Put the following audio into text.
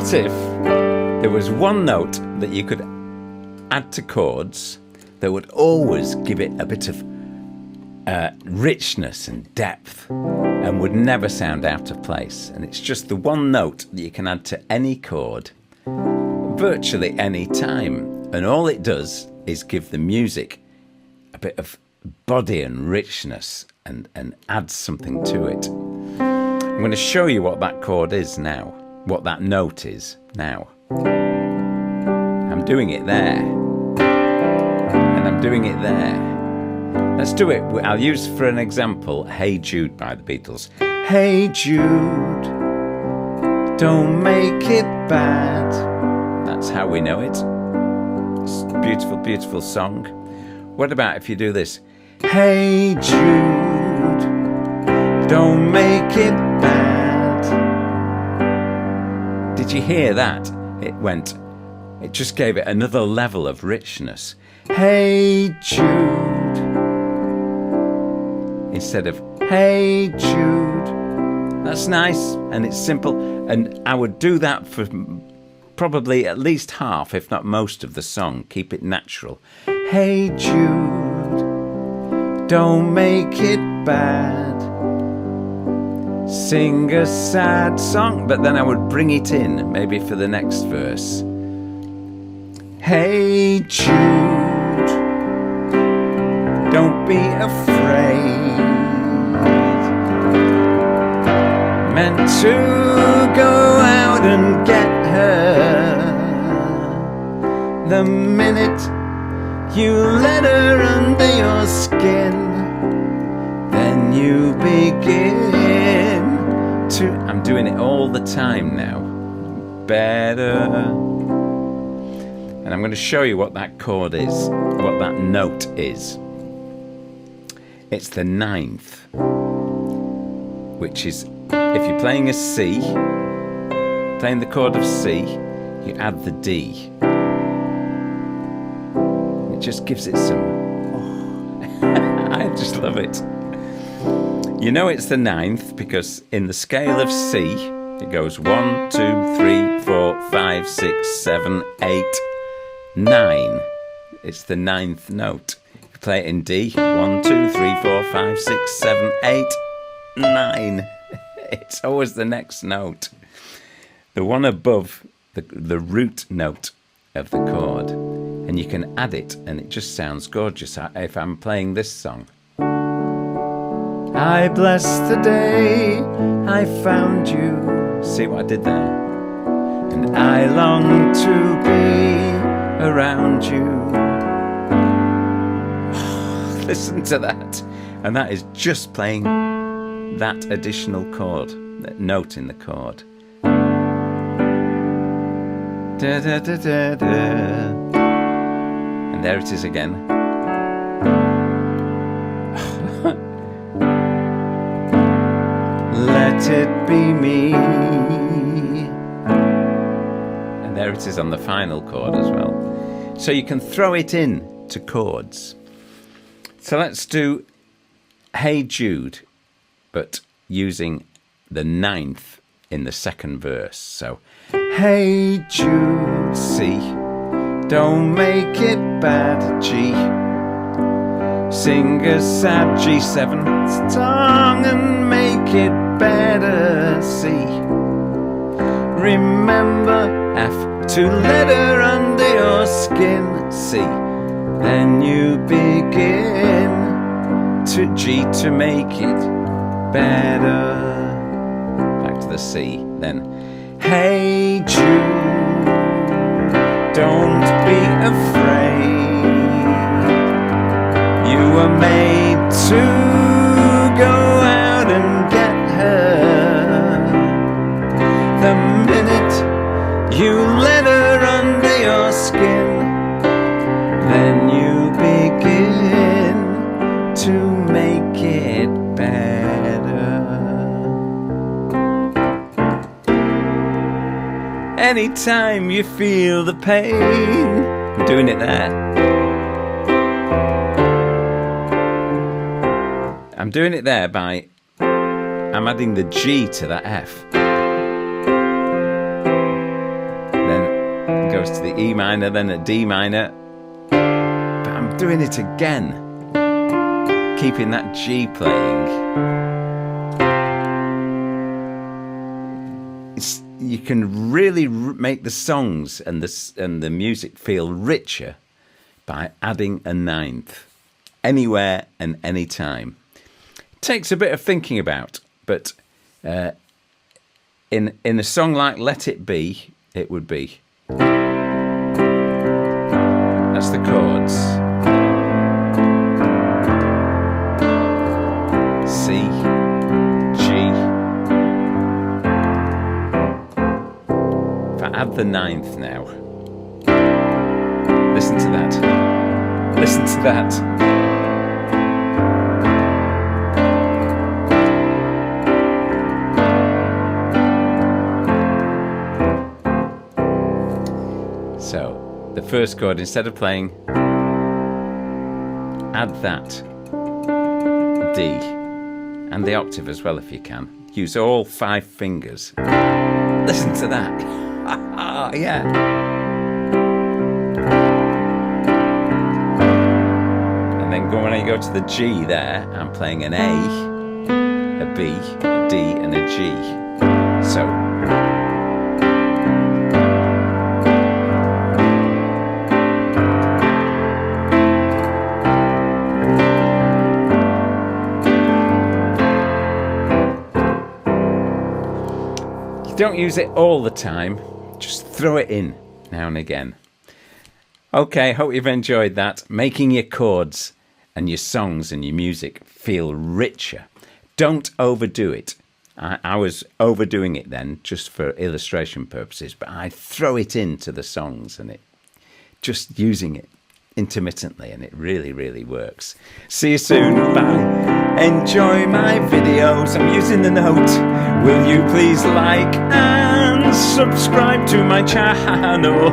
What if there was one note that you could add to chords that would always give it a bit of richness and depth and would never sound out of place? And it's just the one note that you can add to any chord virtually any time, and all it does is give the music a bit of body and richness and add something to it. I'm going to show you what that chord is now, what that note is now. I'm doing it there, and I'm doing it there. Let's do it. I'll use for an example Hey Jude by the Beatles. Hey Jude, don't make it bad. That's how we know it. It's a beautiful, beautiful song. What about if you do this? Hey Jude, don't make it bad. Did you hear that? It just gave it another level of richness. Hey Jude, instead of Hey Jude. That's nice, and it's simple, and I would do that for probably at least half, if not most of the song. Keep it natural. Hey Jude, don't make it bad. Sing a sad song, but then I would bring it in, maybe for the next verse. Hey Jude, don't be afraid. Meant to go out and get her. The minute you let her under your skin, then you begin to... I'm doing it all the time now. Better. And I'm going to show you what that chord is, what that note is. It's the 9th, which is, if you're playing a C, playing the chord of C, you add the D. It just gives it some... Oh, I just love it. You know it's the 9th because in the scale of C, it goes 1, 2, 3, 4, 5, 6, 7, 8, 9. It's the 9th note. If you play it in D, 1, 2, 3, 4, 5, 6, 7, 8, 9. It's always the next note. The one above the root note of the chord. And you can add it and it just sounds gorgeous. If I'm playing this song. I bless the day I found you. See what I did there? And I long to be around you. Listen to that. And that is just playing that additional chord, that note in the chord. Da, da, da, da, da. And there it is again. Let it be me. And there it is on the final chord as well. So you can throw it in to chords. So let's do Hey Jude, but using the 9th in the second verse. So, hey Jude, C, don't make it bad, G. Sing a sad G7 song and make it better, C. Remember F, to let her under your skin, C. Then you begin to G to make it better. Back to the C then. Hey Jude, don't be afraid. You were made to go out and get her. The minute you let her under your skin, then you begin to make it better. Anytime you feel the pain, I'm doing it there. I'm doing it there by, I'm adding the G to that F. goes to the E minor, then a D minor. But I'm doing it again, keeping that G playing. You can really make the songs and the music feel richer by adding a ninth, anywhere and any time. Takes a bit of thinking about, but in a song like Let It Be, it would be. That's the chords. C, G. If I add the ninth now, listen to that. Listen to that. So, the first chord, instead of playing, add that D and the octave as well if you can. Use all 5 fingers. Listen to that. Yeah. And then when I go to the G there, I'm playing an A, a B, a D and a G. So don't use it all the time, just throw it in now and again. Okay, hope you've enjoyed that. Making your chords and your songs and your music feel richer. Don't overdo it. I was overdoing it then, just for illustration purposes, but I throw it into the songs and just using it intermittently, and it really, really works. See you soon. Bye. Enjoy my videos. I'm using the note. Will you please like and subscribe to my channel?